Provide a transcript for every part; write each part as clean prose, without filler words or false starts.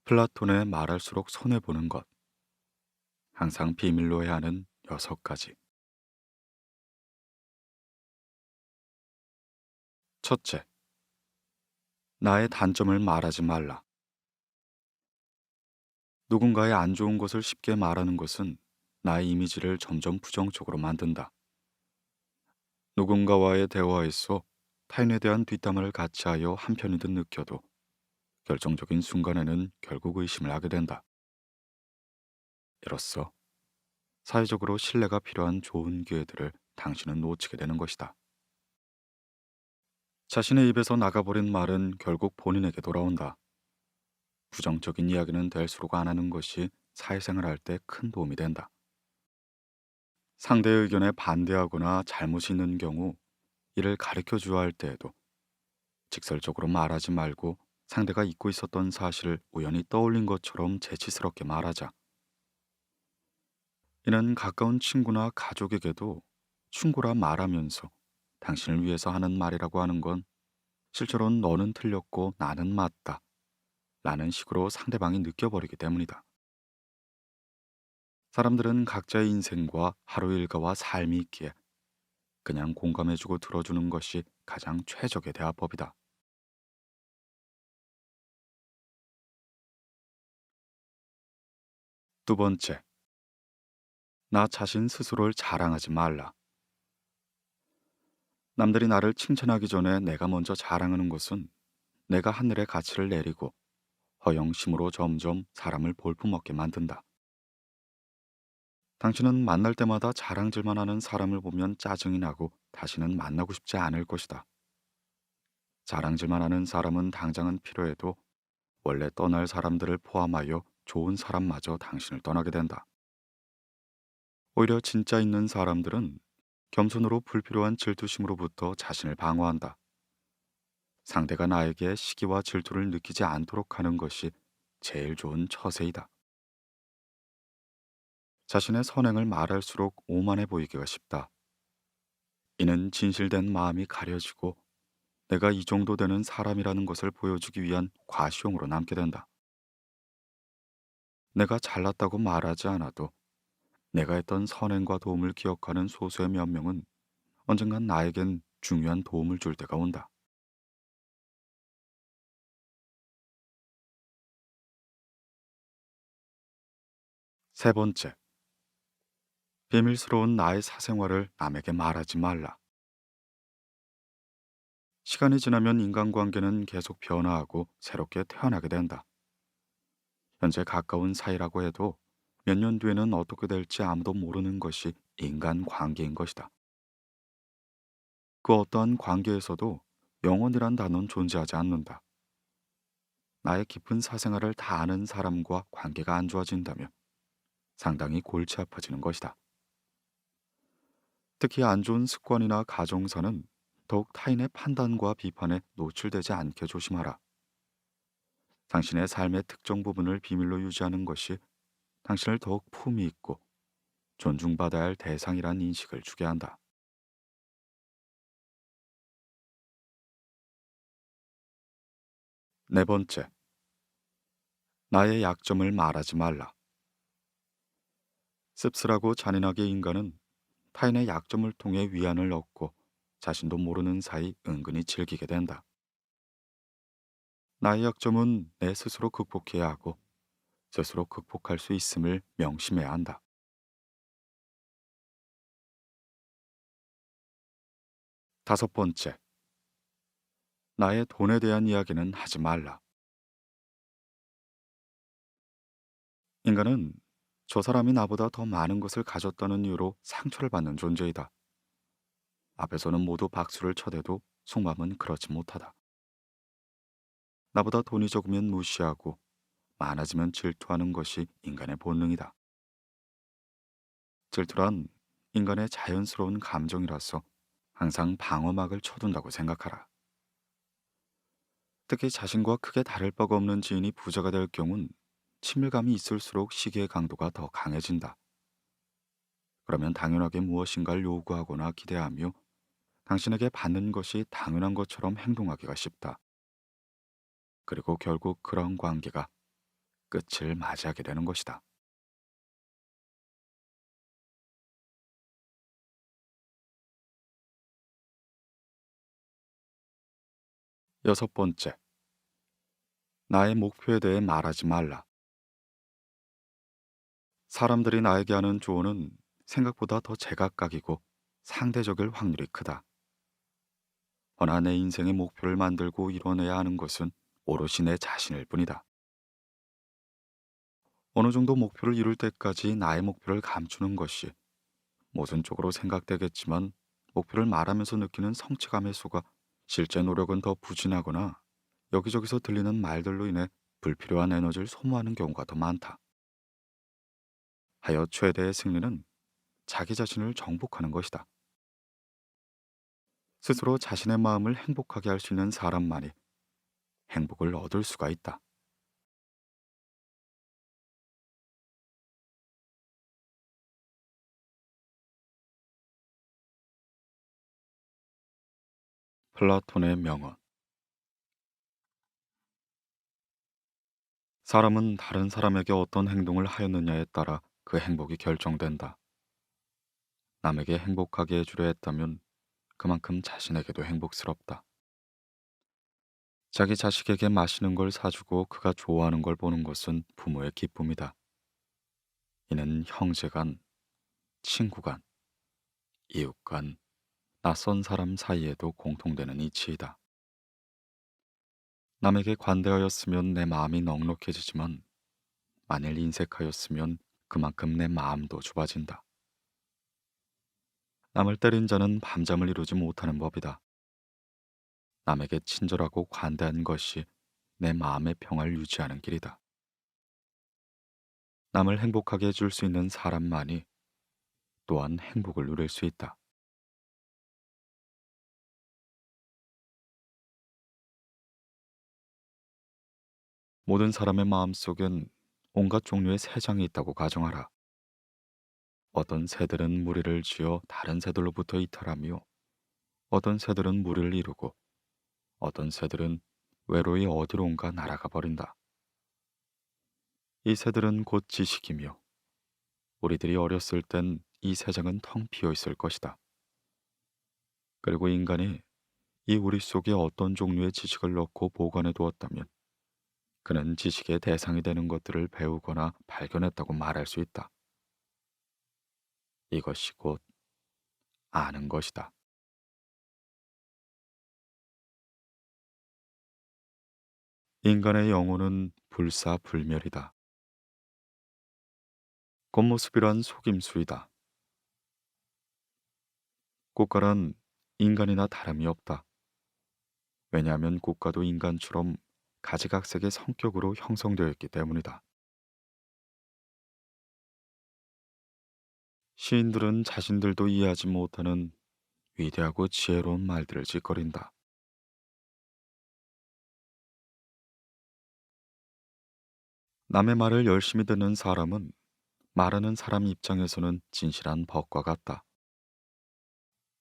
플라톤의 말할수록 손해보는 것, 항상 비밀로 해야 하는 6가지. 첫째, 나의 단점을 말하지 말라. 누군가의 안 좋은 것을 쉽게 말하는 것은 나의 이미지를 점점 부정적으로 만든다. 누군가와의 대화에서 타인에 대한 뒷담화를 같이 하여 한편이든 느껴도 결정적인 순간에는 결국 의심을 하게 된다. 이로써 사회적으로 신뢰가 필요한 좋은 기회들을 당신은 놓치게 되는 것이다. 자신의 입에서 나가버린 말은 결국 본인에게 돌아온다. 부정적인 이야기는 될수록 안 하는 것이 사회생활 할 때 큰 도움이 된다. 상대의 의견에 반대하거나 잘못이 있는 경우 이를 가르쳐 주어야 할 때에도 직설적으로 말하지 말고 상대가 잊고 있었던 사실을 우연히 떠올린 것처럼 재치스럽게 말하자. 이는 가까운 친구나 가족에게도 충고라 말하면서 당신을 위해서 하는 말이라고 하는 건 실제로는 너는 틀렸고 나는 맞다 라는 식으로 상대방이 느껴버리기 때문이다. 사람들은 각자의 인생과 하루 일과와 삶이 있기에 그냥 공감해주고 들어주는 것이 가장 최적의 대화법이다. 두 번째, 나 자신 스스로를 자랑하지 말라. 남들이 나를 칭찬하기 전에 내가 먼저 자랑하는 것은 내가 하늘의 가치를 내리고 허영심으로 점점 사람을 볼품없게 만든다. 당신은 만날 때마다 자랑질만 하는 사람을 보면 짜증이 나고 다시는 만나고 싶지 않을 것이다. 자랑질만 하는 사람은 당장은 필요해도 원래 떠날 사람들을 포함하여 좋은 사람마저 당신을 떠나게 된다. 오히려 진짜 있는 사람들은 겸손으로 불필요한 질투심으로부터 자신을 방어한다. 상대가 나에게 시기와 질투를 느끼지 않도록 하는 것이 제일 좋은 처세이다. 자신의 선행을 말할수록 오만해 보이기가 쉽다. 이는 진실된 마음이 가려지고 내가 이 정도 되는 사람이라는 것을 보여주기 위한 과시용으로 남게 된다. 내가 잘났다고 말하지 않아도 내가 했던 선행과 도움을 기억하는 소수의 몇 명은 언젠간 나에겐 중요한 도움을 줄 때가 온다. 세 번째, 비밀스러운 나의 사생활을 남에게 말하지 말라. 시간이 지나면 인간관계는 계속 변화하고 새롭게 태어나게 된다. 현재 가까운 사이라고 해도 몇 년 뒤에는 어떻게 될지 아무도 모르는 것이 인간관계인 것이다. 그 어떠한 관계에서도 영혼이란 단어는 존재하지 않는다. 나의 깊은 사생활을 다 아는 사람과 관계가 안 좋아진다면 상당히 골치 아파지는 것이다. 특히 안 좋은 습관이나 가정사는 더욱 타인의 판단과 비판에 노출되지 않게 조심하라. 당신의 삶의 특정 부분을 비밀로 유지하는 것이 당신을 더욱 품위 있고 존중받아야 할 대상이란 인식을 주게 한다. 네 번째, 나의 약점을 말하지 말라. 씁쓸하고 잔인하게 인간은 타인의 약점을 통해 위안을 얻고 자신도 모르는 사이 은근히 즐기게 된다. 나의 약점은 내 스스로 극복해야 하고 스스로 극복할 수 있음을 명심해야 한다. 다섯 번째, 나의 돈에 대한 이야기는 하지 말라. 인간은 저 사람이 나보다 더 많은 것을 가졌다는 이유로 상처를 받는 존재이다. 앞에서는 모두 박수를 쳐대도 속마음은 그렇지 못하다. 나보다 돈이 적으면 무시하고 많아지면 질투하는 것이 인간의 본능이다. 질투란 인간의 자연스러운 감정이라서 항상 방어막을 쳐둔다고 생각하라. 특히 자신과 크게 다를 바가 없는 지인이 부자가 될 경우는 친밀감이 있을수록 시기의 강도가 더 강해진다. 그러면 당연하게 무엇인가를 요구하거나 기대하며 당신에게 받는 것이 당연한 것처럼 행동하기가 쉽다. 그리고 결국 그런 관계가 끝을 맞이하게 되는 것이다. 여섯 번째, 나의 목표에 대해 말하지 말라. 사람들이 나에게 하는 조언은 생각보다 더 제각각이고 상대적일 확률이 크다. 허나 내 인생의 목표를 만들고 이뤄내야 하는 것은 오롯이 내 자신일 뿐이다. 어느 정도 목표를 이룰 때까지 나의 목표를 감추는 것이 모순적으로 생각되겠지만, 목표를 말하면서 느끼는 성취감의 수가 실제 노력은 더 부진하거나 여기저기서 들리는 말들로 인해 불필요한 에너지를 소모하는 경우가 더 많다. 하여 최대의 승리는 자기 자신을 정복하는 것이다. 스스로 자신의 마음을 행복하게 할 수 있는 사람만이 행복을 얻을 수가 있다. 플라톤의 명언. 사람은 다른 사람에게 어떤 행동을 하였느냐에 따라 그 행복이 결정된다. 남에게 행복하게 해주려 했다면 그만큼 자신에게도 행복스럽다. 자기 자식에게 맛있는 걸 사주고 그가 좋아하는 걸 보는 것은 부모의 기쁨이다. 이는 형제 간, 친구 간, 이웃 간, 낯선 사람 사이에도 공통되는 이치이다. 남에게 관대하였으면 내 마음이 넉넉해지지만, 만일 인색하였으면 그만큼 내 마음도 좁아진다. 남을 때린 자는 밤잠을 이루지 못하는 법이다. 남에게 친절하고 관대한 것이 내 마음의 평화를 유지하는 길이다. 남을 행복하게 해줄 수 있는 사람만이 또한 행복을 누릴 수 있다. 모든 사람의 마음속엔 온갖 종류의 새장이 있다고 가정하라. 어떤 새들은 무리를 지어 다른 새들로부터 이탈하며, 어떤 새들은 무리를 이루고, 어떤 새들은 외로이 어디론가 날아가 버린다. 이 새들은 곧 지식이며, 우리들이 어렸을 땐 이 새장은 텅 비어 있을 것이다. 그리고 인간이 이 우리 속에 어떤 종류의 지식을 넣고 보관해 두었다면, 그는 지식의 대상이 되는 것들을 배우거나 발견했다고 말할 수 있다. 이것이 곧 아는 것이다. 인간의 영혼은 불사불멸이다. 겉모습이란 속임수이다. 꽃가란 인간이나 다름이 없다. 왜냐하면 꽃가도 인간처럼 가지각색의 성격으로 형성되어 있기 때문이다. 시인들은 자신들도 이해하지 못하는 위대하고 지혜로운 말들을 짓거린다. 남의 말을 열심히 듣는 사람은 말하는 사람 입장에서는 진실한 벗과 같다.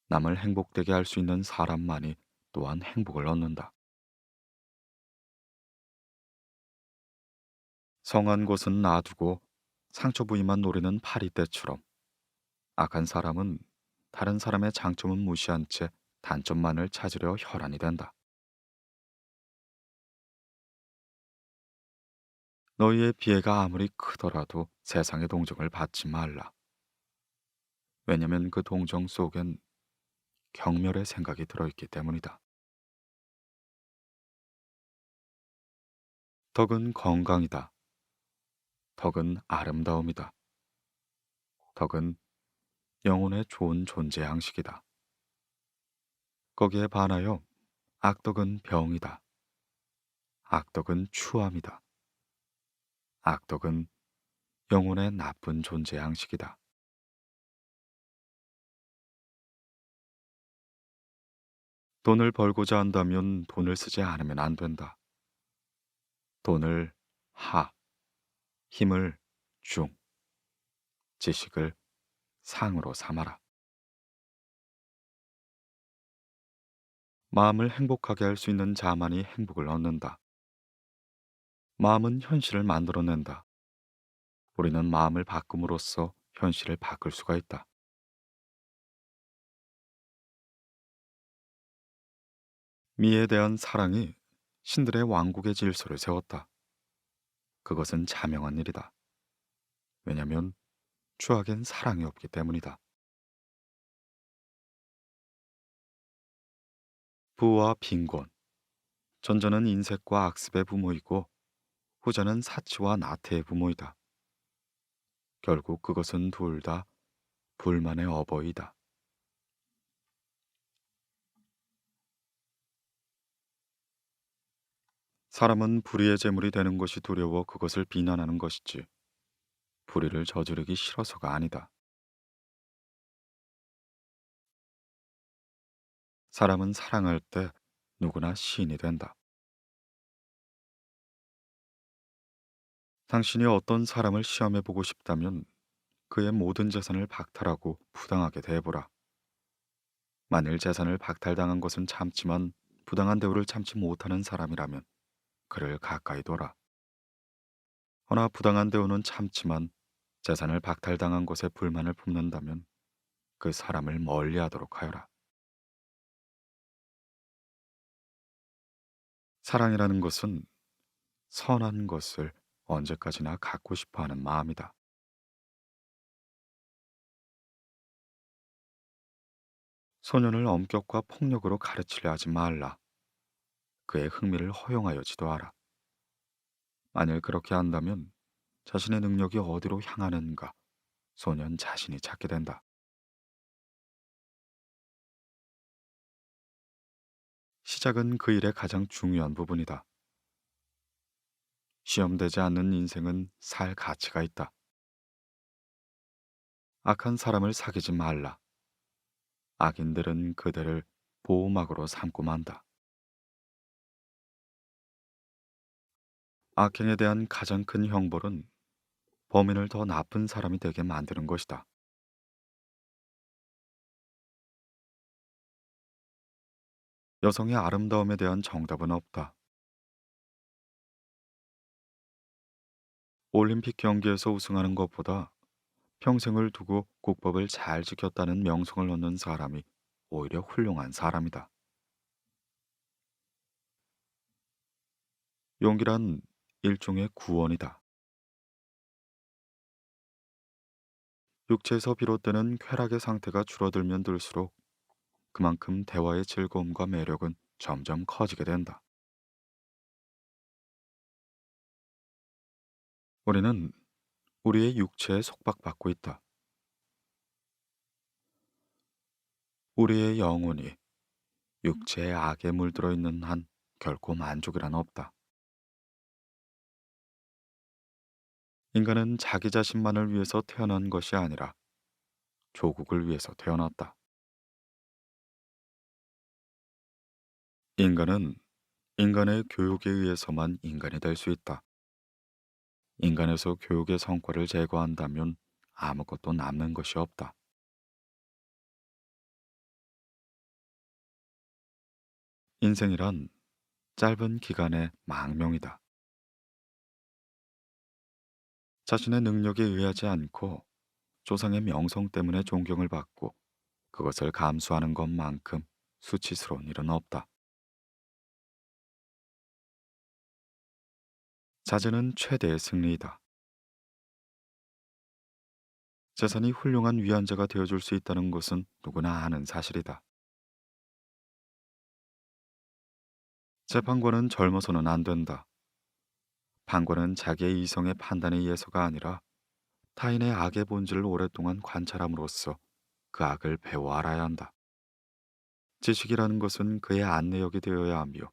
남을 행복되게 할 수 있는 사람만이 또한 행복을 얻는다. 성한 곳은 놔두고 상처 부위만 노리는 파리떼처럼, 악한 사람은 다른 사람의 장점은 무시한 채 단점만을 찾으려 혈안이 된다. 너희의 비애가 아무리 크더라도 세상의 동정을 받지 말라. 왜냐면 그 동정 속엔 경멸의 생각이 들어있기 때문이다. 덕은 건강이다. 덕은 아름다움이다. 덕은 영혼의 좋은 존재 양식이다. 거기에 반하여 악덕은 병이다. 악덕은 추함이다. 악덕은 영혼의 나쁜 존재 양식이다. 돈을 벌고자 한다면 돈을 쓰지 않으면 안 된다. 돈을 하, 힘을 중, 지식을 상으로 삼아라. 마음을 행복하게 할 수 있는 자만이 행복을 얻는다. 마음은 현실을 만들어낸다. 우리는 마음을 바꿈으로써 현실을 바꿀 수가 있다. 미에 대한 사랑이 신들의 왕국의 질서를 세웠다. 그것은 자명한 일이다. 왜냐하면 추악엔 사랑이 없기 때문이다. 부와 빈곤, 전자는 인색과 악습의 부모이고 후자는 사치와 나태의 부모이다. 결국 그것은 둘 다 불만의 어버이다. 사람은 불의의 제물이 되는 것이 두려워 그것을 비난하는 것이지 불의를 저지르기 싫어서가 아니다. 사람은 사랑할 때 누구나 시인이 된다. 당신이 어떤 사람을 시험해 보고 싶다면 그의 모든 재산을 박탈하고 부당하게 대해보라. 만일 재산을 박탈당한 것은 참지만 부당한 대우를 참지 못하는 사람이라면 그를 가까이 둬라. 허나 부당한 대우는 참지만 재산을 박탈당한 것에 불만을 품는다면 그 사람을 멀리하도록 하여라. 사랑이라는 것은 선한 것을 언제까지나 갖고 싶어 하는 마음이다. 소년을 엄격과 폭력으로 가르치려 하지 말라. 그의 흥미를 허용하여 지도하라. 만일 그렇게 한다면 자신의 능력이 어디로 향하는가 소년 자신이 찾게 된다. 시작은 그 일의 가장 중요한 부분이다. 시험되지 않는 인생은 살 가치가 있다. 악한 사람을 사귀지 말라. 악인들은 그대를 보호막으로 삼고 만다. 악행에 대한 가장 큰 형벌은 범인을 더 나쁜 사람이 되게 만드는 것이다. 여성의 아름다움에 대한 정답은 없다. 올림픽 경기에서 우승하는 것보다 평생을 두고 국법을 잘 지켰다는 명성을 얻는 사람이 오히려 훌륭한 사람이다. 용기란 일종의 구원이다. 육체에서 비롯되는 쾌락의 상태가 줄어들면 들수록 그만큼 대화의 즐거움과 매력은 점점 커지게 된다. 우리는 우리의 육체에 속박받고 있다. 우리의 영혼이 육체의 악에 물들어 있는 한 결코 만족이란 없다. 인간은 자기 자신만을 위해서 태어난 것이 아니라 조국을 위해서 태어났다. 인간은 인간의 교육에 의해서만 인간이 될 수 있다. 인간에서 교육의 성과를 제거한다면 아무것도 남는 것이 없다. 인생이란 짧은 기간의 망명이다. 자신의 능력에 의하지 않고 조상의 명성 때문에 존경을 받고 그것을 감수하는 것만큼 수치스러운 일은 없다. 자제는 최대의 승리이다. 재산이 훌륭한 위안자가 되어줄 수 있다는 것은 누구나 아는 사실이다. 재판관은 젊어서는 안 된다. 판관은 자기의 이성의 판단에 의해서가 아니라 타인의 악의 본질을 오랫동안 관찰함으로써 그 악을 배워 알아야 한다. 지식이라는 것은 그의 안내역이 되어야 하며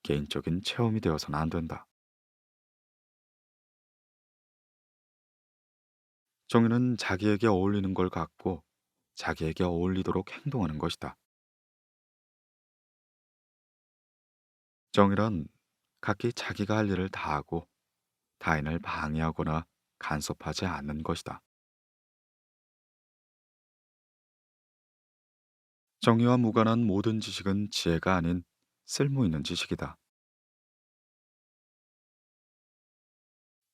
개인적인 체험이 되어서는 안 된다. 정의는 자기에게 어울리는 걸 갖고 자기에게 어울리도록 행동하는 것이다. 정의란 각기 자기가 할 일을 다하고 타인을 방해하거나 간섭하지 않는 것이다. 정의와 무관한 모든 지식은 지혜가 아닌 쓸모 있는 지식이다.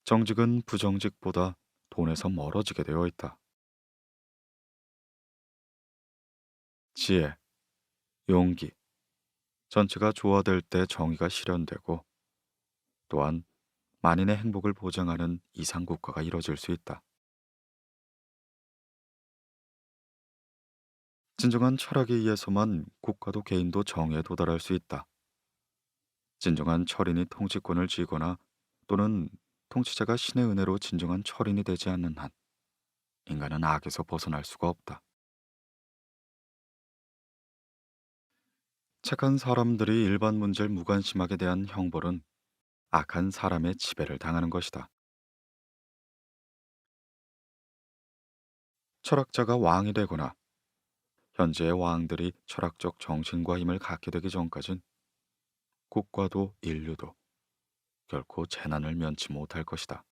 정직은 부정직보다 돈에서 멀어지게 되어 있다. 지혜, 용기, 전체가 조화될 때 정의가 실현되고 또한 만인의 행복을 보장하는 이상 국가가 이뤄질 수 있다. 진정한 철학에 의해서만 국가도 개인도 정의에 도달할 수 있다. 진정한 철인이 통치권을 쥐거나 또는 통치자가 신의 은혜로 진정한 철인이 되지 않는 한 인간은 악에서 벗어날 수가 없다. 착한 사람들이 일반 문제를 무관심하게 대한 형벌은 악한 사람의 지배를 당하는 것이다. 철학자가 왕이 되거나 현재의 왕들이 철학적 정신과 힘을 갖게 되기 전까진 국가도 인류도 결코 재난을 면치 못할 것이다.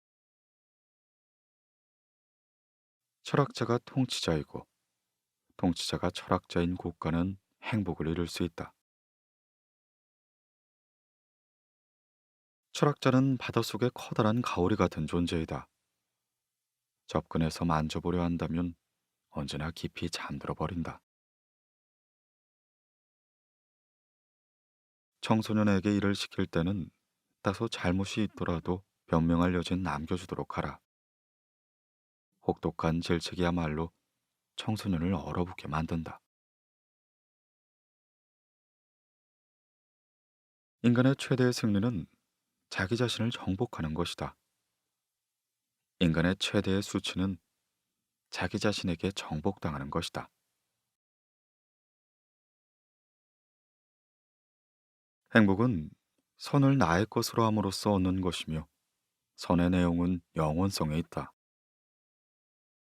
철학자가 통치자이고 통치자가 철학자인 국가는 행복을 이룰 수 있다. 철학자는 바닷속의 커다란 가오리 같은 존재이다. 접근해서 만져보려 한다면 언제나 깊이 잠들어 버린다. 청소년에게 일을 시킬 때는 다소 잘못이 있더라도 변명할 여지는 남겨주도록 하라. 혹독한 질책이야말로 청소년을 얼어붙게 만든다. 인간의 최대의 승리는 자기 자신을 정복하는 것이다. 인간의 최대의 수치는 자기 자신에게 정복당하는 것이다. 행복은 선을 나의 것으로 함으로써 얻는 것이며 선의 내용은 영원성에 있다.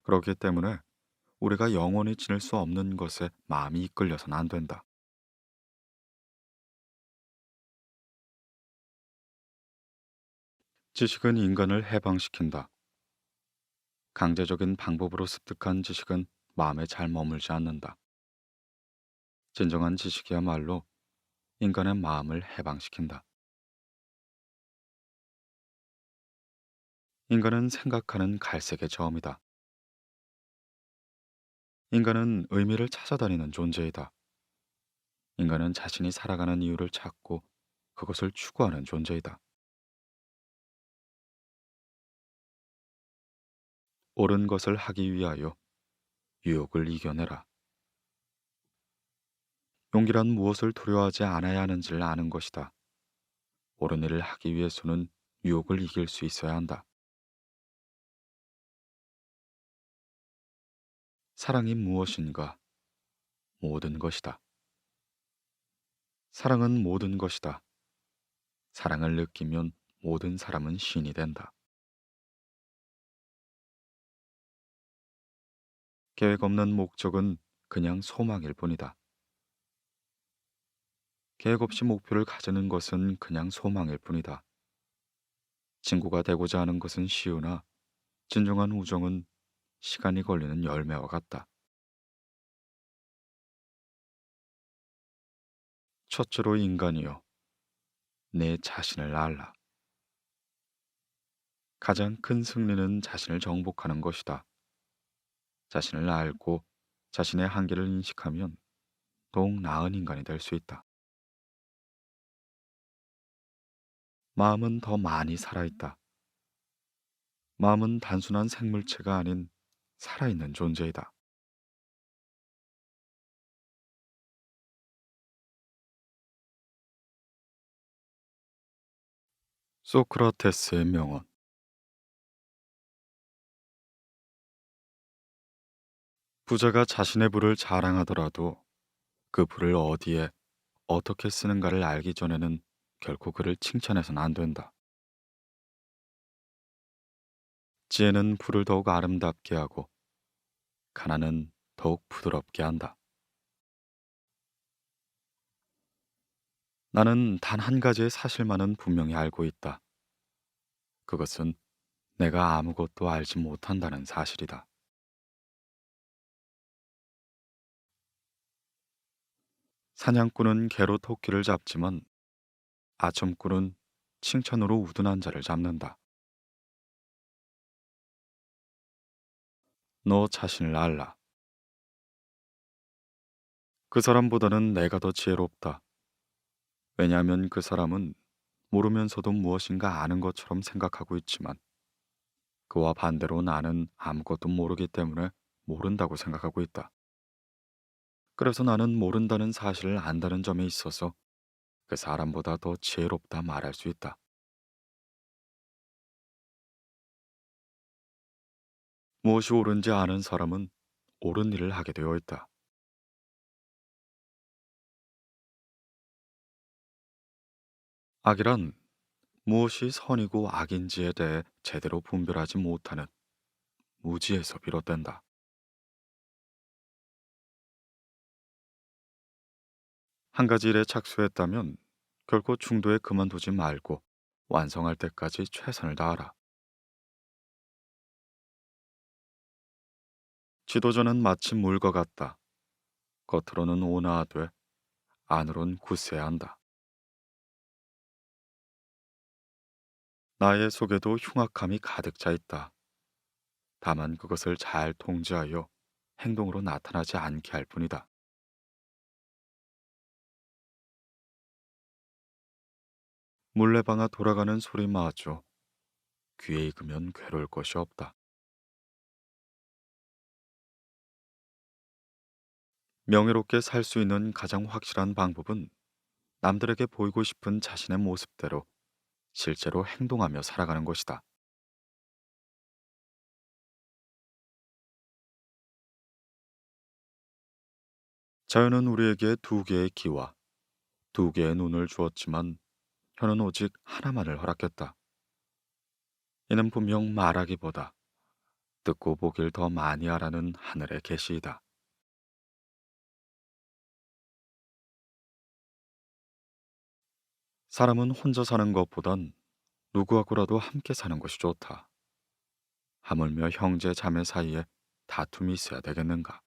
그렇기 때문에 우리가 영원히 지닐 수 없는 것에 마음이 이끌려서는 안 된다. 지식은 인간을 해방시킨다. 강제적인 방법으로 습득한 지식은 마음에 잘 머물지 않는다. 진정한 지식이야말로 인간의 마음을 해방시킨다. 인간은 생각하는 갈색의 저음이다. 인간은 의미를 찾아다니는 존재이다. 인간은 자신이 살아가는 이유를 찾고 그것을 추구하는 존재이다. 옳은 것을 하기 위하여 유혹을 이겨내라. 용기란 무엇을 두려워하지 않아야 하는지를 아는 것이다. 옳은 일을 하기 위해서는 유혹을 이길 수 있어야 한다. 사랑이 무엇인가? 모든 것이다. 사랑은 모든 것이다. 사랑을 느끼면 모든 사람은 신이 된다. 계획 없는 목적은 그냥 소망일 뿐이다. 계획 없이 목표를 가지는 것은 그냥 소망일 뿐이다. 친구가 되고자 하는 것은 쉬우나 진정한 우정은 시간이 걸리는 열매와 같다. 첫째로 인간이여, 내 자신을 알라. 가장 큰 승리는 자신을 정복하는 것이다. 자신을 알고 자신의 한계를 인식하면 더욱 나은 인간이 될 수 있다. 마음은 더 많이 살아있다. 마음은 단순한 생물체가 아닌 살아있는 존재이다. 소크라테스의 명언. 부자가 자신의 부를 자랑하더라도 그 부를 어디에 어떻게 쓰는가를 알기 전에는 결코 그를 칭찬해서는 안 된다. 지혜는 부를 더욱 아름답게 하고 가난은 더욱 부드럽게 한다. 나는 단 한 가지의 사실만은 분명히 알고 있다. 그것은 내가 아무것도 알지 못한다는 사실이다. 사냥꾼은 개로 토끼를 잡지만 아첨꾼은 칭찬으로 우둔한 자를 잡는다. 너 자신을 알라. 그 사람보다는 내가 더 지혜롭다. 왜냐하면 그 사람은 모르면서도 무엇인가 아는 것처럼 생각하고 있지만 그와 반대로 나는 아무것도 모르기 때문에 모른다고 생각하고 있다. 그래서 나는 모른다는 사실을 안다는 점에 있어서 그 사람보다 더 지혜롭다 말할 수 있다. 무엇이 옳은지 아는 사람은 옳은 일을 하게 되어 있다. 악이란 무엇이 선이고 악인지에 대해 제대로 분별하지 못하는 무지에서 비롯된다. 한 가지 일에 착수했다면 결코 중도에 그만두지 말고 완성할 때까지 최선을 다하라. 지도자는 마치 물과 같다. 겉으로는 온화하되 안으론 굳세야 한다. 나의 속에도 흉악함이 가득 차 있다. 다만 그것을 잘 통제하여 행동으로 나타나지 않게 할 뿐이다. 물레방아 돌아가는 소리마저 귀에 익으면 괴로울 것이 없다. 명예롭게 살 수 있는 가장 확실한 방법은 남들에게 보이고 싶은 자신의 모습대로 실제로 행동하며 살아가는 것이다. 자연은 우리에게 두 개의 귀와 두 개의 눈을 주었지만 혀는 오직 하나만을 허락했다. 이는 분명 말하기보다 듣고 보길 더 많이 하라는 하늘의 계시이다. 사람은 혼자 사는 것보단 누구하고라도 함께 사는 것이 좋다. 하물며 형제 자매 사이에 다툼이 있어야 되겠는가?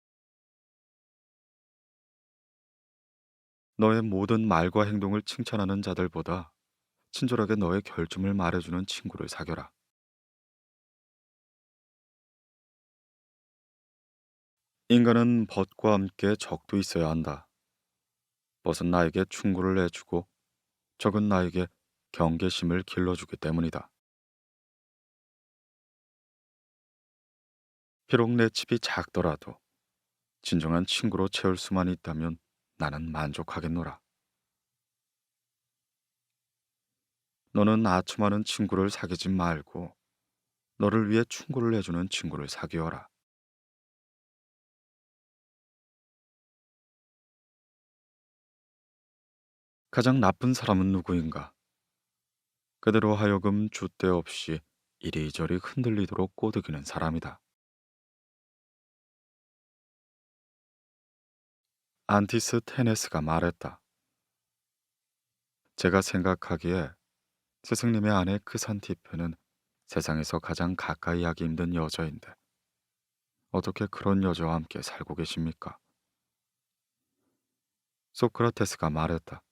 너의 모든 말과 행동을 칭찬하는 자들보다 친절하게 너의 결점을 말해주는 친구를 사겨라. 인간은 벗과 함께 적도 있어야 한다. 벗은 나에게 충고를 해주고 적은 나에게 경계심을 길러주기 때문이다. 비록 내 집이 작더라도 진정한 친구로 채울 수만 있다면 나는 만족하겠노라. 너는 아첨하는 친구를 사귀지 말고 너를 위해 충고를 해주는 친구를 사귀어라. 가장 나쁜 사람은 누구인가? 그대로 하여금 줏대 없이 이리저리 흔들리도록 꼬드기는 사람이다. 안티스 테네스가 말했다. 제가 생각하기에 스승님의 아내 크산티페는 세상에서 가장 가까이 하기 힘든 여자인데 어떻게 그런 여자와 함께 살고 계십니까? 소크라테스가 말했다.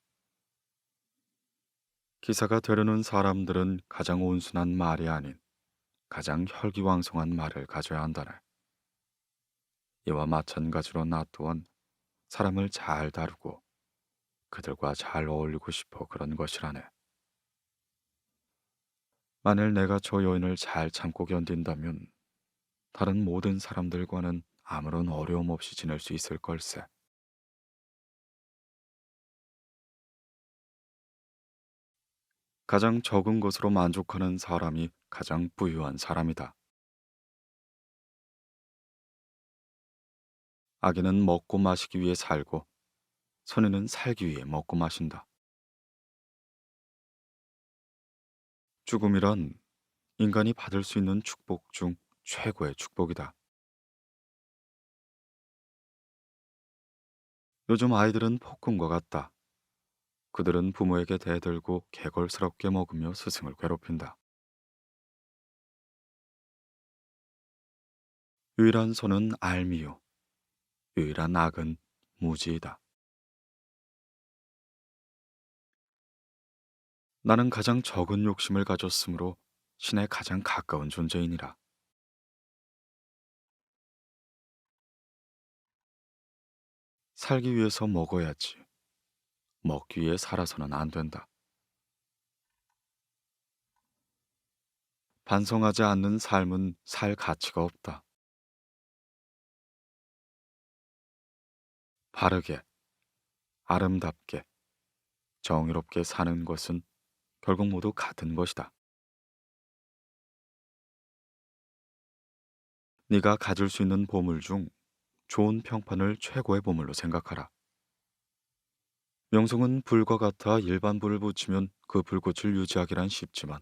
기사가 되려는 사람들은 가장 온순한 말이 아닌 가장 혈기왕성한 말을 가져야 한다네. 이와 마찬가지로 나 또한 사람을 잘 다루고 그들과 잘 어울리고 싶어 그런 것이라네. 만일 내가 저 여인을 잘 참고 견딘다면 다른 모든 사람들과는 아무런 어려움 없이 지낼 수 있을 걸세. 가장 적은 것으로 만족하는 사람이 가장 부유한 사람이다. 아기는 먹고 마시기 위해 살고 선인은 살기 위해 먹고 마신다. 죽음이란 인간이 받을 수 있는 축복 중 최고의 축복이다. 요즘 아이들은 폭군과 같다. 그들은 부모에게 대들고 개걸스럽게 먹으며 스승을 괴롭힌다. 유일한 선은 알미요. 유일한 악은 무지이다. 나는 가장 적은 욕심을 가졌으므로 신에 가장 가까운 존재이니라. 살기 위해서 먹어야지. 먹기 위해 살아서는 안 된다. 반성하지 않는 삶은 살 가치가 없다. 바르게, 아름답게, 정의롭게 사는 것은 결국 모두 같은 것이다. 네가 가질 수 있는 보물 중 좋은 평판을 최고의 보물로 생각하라. 명성은 불과 같아 일반 불을 붙이면 그 불꽃을 유지하기란 쉽지만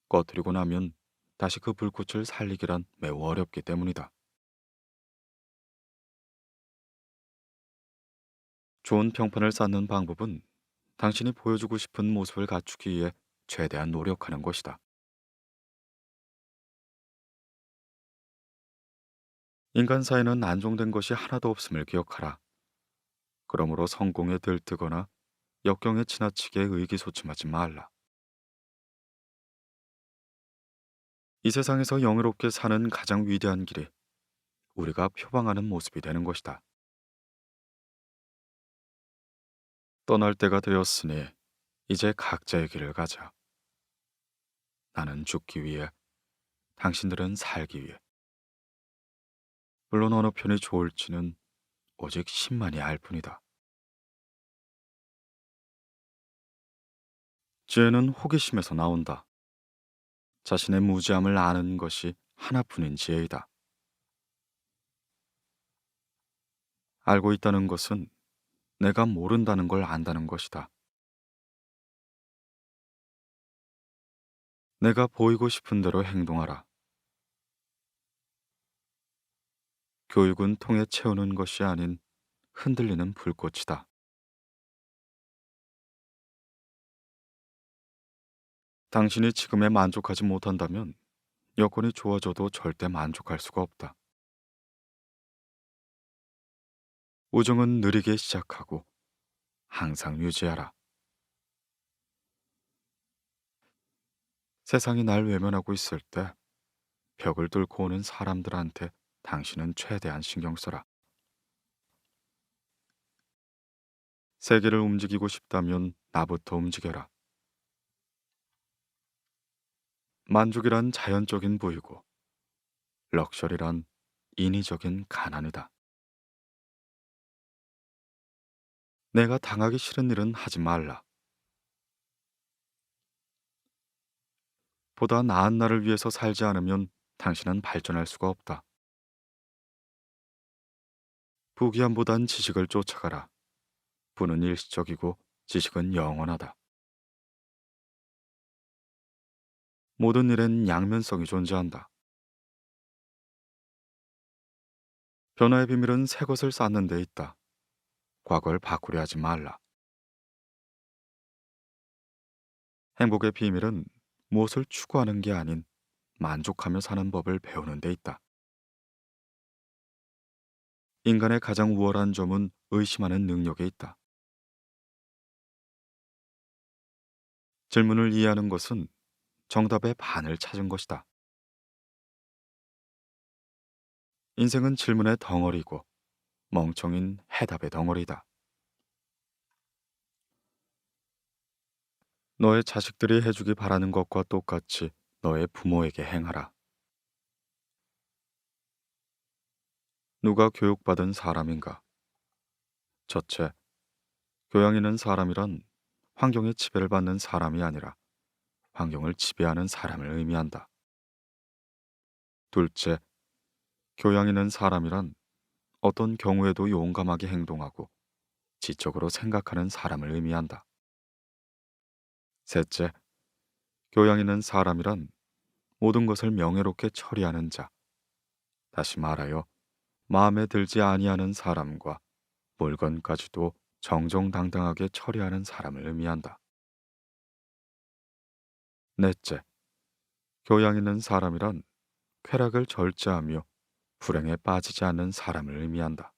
꺼뜨리고 나면 다시 그 불꽃을 살리기란 매우 어렵기 때문이다. 좋은 평판을 쌓는 방법은 당신이 보여주고 싶은 모습을 갖추기 위해 최대한 노력하는 것이다. 인간 사이는 안정된 것이 하나도 없음을 기억하라. 그러므로 성공에 들뜨거나 역경에 지나치게 의기소침하지 말라. 이 세상에서 영예롭게 사는 가장 위대한 길이 우리가 표방하는 모습이 되는 것이다. 떠날 때가 되었으니 이제 각자의 길을 가자. 나는 죽기 위해, 당신들은 살기 위해. 물론 어느 편이 좋을지는 오직 신만이 알 뿐이다. 지혜는 호기심에서 나온다. 자신의 무지함을 아는 것이 하나뿐인 지혜이다. 알고 있다는 것은 내가 모른다는 걸 안다는 것이다. 내가 보이고 싶은 대로 행동하라. 교육은 통에 채우는 것이 아닌 흔들리는 불꽃이다. 당신이 지금에 만족하지 못한다면 여건이 좋아져도 절대 만족할 수가 없다. 우정은 느리게 시작하고 항상 유지하라. 세상이 날 외면하고 있을 때 벽을 뚫고 오는 사람들한테 당신은 최대한 신경 써라. 세계를 움직이고 싶다면 나부터 움직여라. 만족이란 자연적인 부이고 럭셔리란 인위적인 가난이다. 내가 당하기 싫은 일은 하지 말라. 보다 나은 날을 위해서 살지 않으면 당신은 발전할 수가 없다. 부귀함보단 지식을 쫓아가라. 부는 일시적이고 지식은 영원하다. 모든 일엔 양면성이 존재한다. 변화의 비밀은 새 것을 쌓는 데 있다. 과거를 바꾸려 하지 말라. 행복의 비밀은 무엇을 추구하는 게 아닌 만족하며 사는 법을 배우는 데 있다. 인간의 가장 우월한 점은 의심하는 능력에 있다. 질문을 이해하는 것은 정답의 반을 찾은 것이다. 인생은 질문의 덩어리고 멍청인 해답의 덩어리다. 너의 자식들이 해주기 바라는 것과 똑같이 너의 부모에게 행하라. 누가 교육받은 사람인가? 첫째, 교양 있는 사람이란 환경의 지배를 받는 사람이 아니라 환경을 지배하는 사람을 의미한다. 둘째, 교양 있는 사람이란 어떤 경우에도 용감하게 행동하고 지적으로 생각하는 사람을 의미한다. 셋째, 교양 있는 사람이란 모든 것을 명예롭게 처리하는 자, 다시 말하여 마음에 들지 아니하는 사람과 물건까지도 정정당당하게 처리하는 사람을 의미한다. 넷째, 교양 있는 사람이란 쾌락을 절제하며 불행에 빠지지 않는 사람을 의미한다.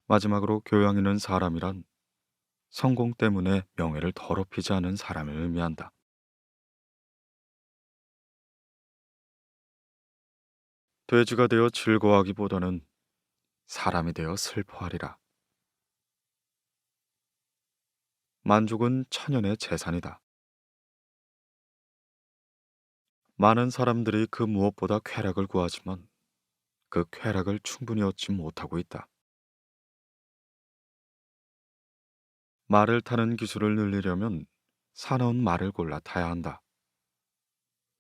마지막으로 교양 있는 사람이란 성공 때문에 명예를 더럽히지 않은 사람을 의미한다. 돼지가 되어 즐거워하기보다는 사람이 되어 슬퍼하리라. 만족은 천연의 재산이다. 많은 사람들이 그 무엇보다 쾌락을 구하지만 그 쾌락을 충분히 얻지 못하고 있다. 말을 타는 기술을 늘리려면 사나운 말을 골라 타야 한다.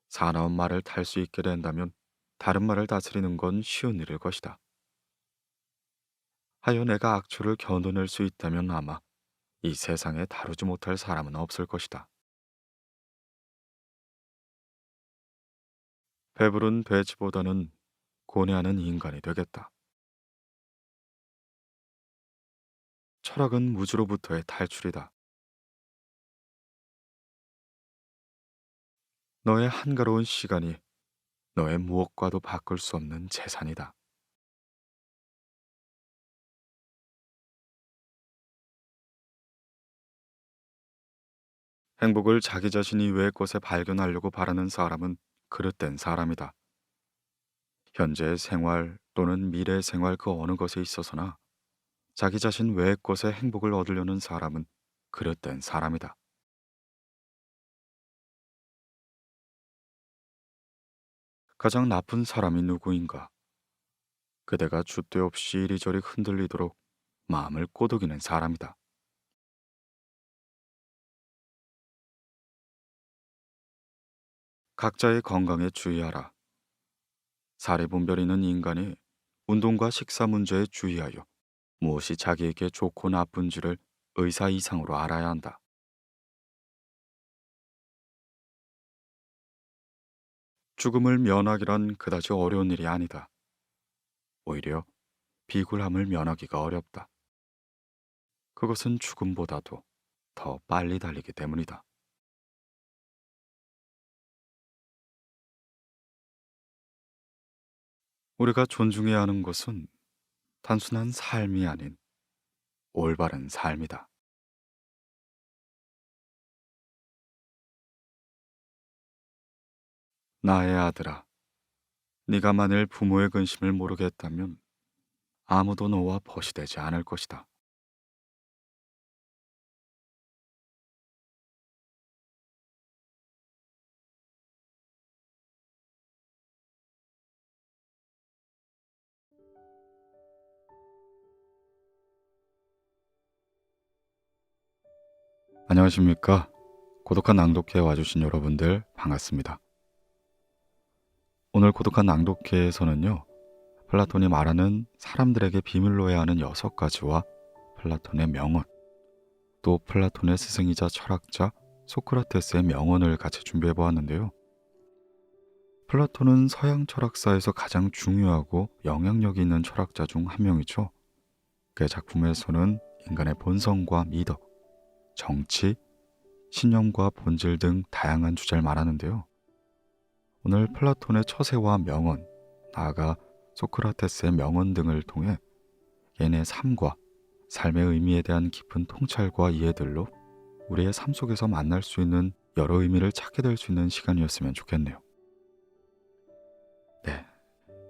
사나운 말을 탈 수 있게 된다면 다른 말을 다스리는 건 쉬운 일일 것이다. 하여 내가 악초를 견뎌낼 수 있다면 아마 이 세상에 다루지 못할 사람은 없을 것이다. 배부른 돼지보다는 고뇌하는 인간이 되겠다. 철학은 무지로부터의 탈출이다. 너의 한가로운 시간이 너의 무엇과도 바꿀 수 없는 재산이다. 행복을 자기 자신 이외의 곳에 발견하려고 바라는 사람은 그릇된 사람이다. 현재의 생활 또는 미래의 생활 그 어느 것에 있어서나 자기 자신 외의 곳에 행복을 얻으려는 사람은 그릇된 사람이다. 가장 나쁜 사람이 누구인가? 그대가 줏대 없이 이리저리 흔들리도록 마음을 꼬드기는 사람이다. 각자의 건강에 주의하라. 사리분별 있는 인간이 운동과 식사 문제에 주의하여 무엇이 자기에게 좋고 나쁜지를 의사 이상으로 알아야 한다. 죽음을 면하기란 그다지 어려운 일이 아니다. 오히려 비굴함을 면하기가 어렵다. 그것은 죽음보다도 더 빨리 달리기 때문이다. 우리가 존중해야 하는 것은 단순한 삶이 아닌 올바른 삶이다. 나의 아들아, 네가 만일 부모의 근심을 모르겠다면 아무도 너와 벗이 되지 않을 것이다. 안녕하십니까? 고독한 낭독회 와주신 여러분들 반갑습니다. 오늘 고독한 낭독회에서는요, 플라톤이 말하는 사람들에게 비밀로 해야 하는 6가지와 플라톤의 명언, 또 플라톤의 스승이자 철학자 소크라테스의 명언을 같이 준비해 보았는데요. 플라톤은 서양 철학사에서 가장 중요하고 영향력 있는 철학자 중 한 명이죠. 그의 작품에서는 인간의 본성과 미덕, 정치, 신념과 본질 등 다양한 주제를 말하는데요. 오늘 플라톤의 처세와 명언, 나아가 소크라테스의 명언 등을 통해 개인의 삶과 삶의 의미에 대한 깊은 통찰과 이해들로 우리의 삶 속에서 만날 수 있는 여러 의미를 찾게 될 수 있는 시간이었으면 좋겠네요. 네,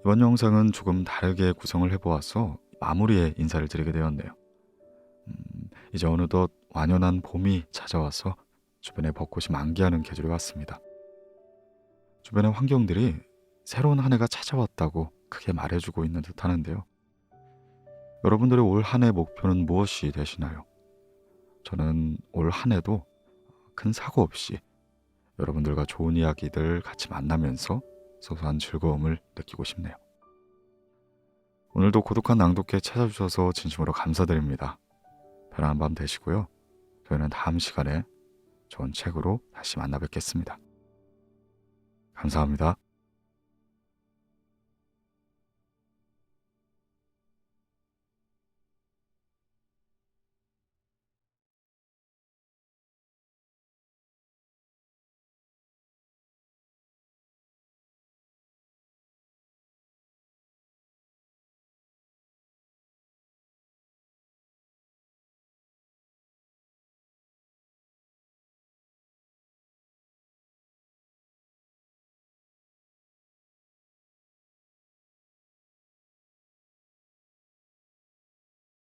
이번 영상은 조금 다르게 구성을 해보아서 마무리에 인사를 드리게 되었네요. 이제 어느덧 완연한 봄이 찾아와서 주변에 벚꽃이 만개하는 계절이 왔습니다. 주변의 환경들이 새로운 한 해가 찾아왔다고 크게 말해주고 있는 듯 하는데요. 여러분들의 올 한 해 목표는 무엇이 되시나요? 저는 올 한 해도 큰 사고 없이 여러분들과 좋은 이야기들 같이 만나면서 소소한 즐거움을 느끼고 싶네요. 오늘도 고독한 낭독회 찾아주셔서 진심으로 감사드립니다. 편안한 밤 되시고요. 저희는 다음 시간에 좋은 책으로 다시 만나 뵙겠습니다. 감사합니다.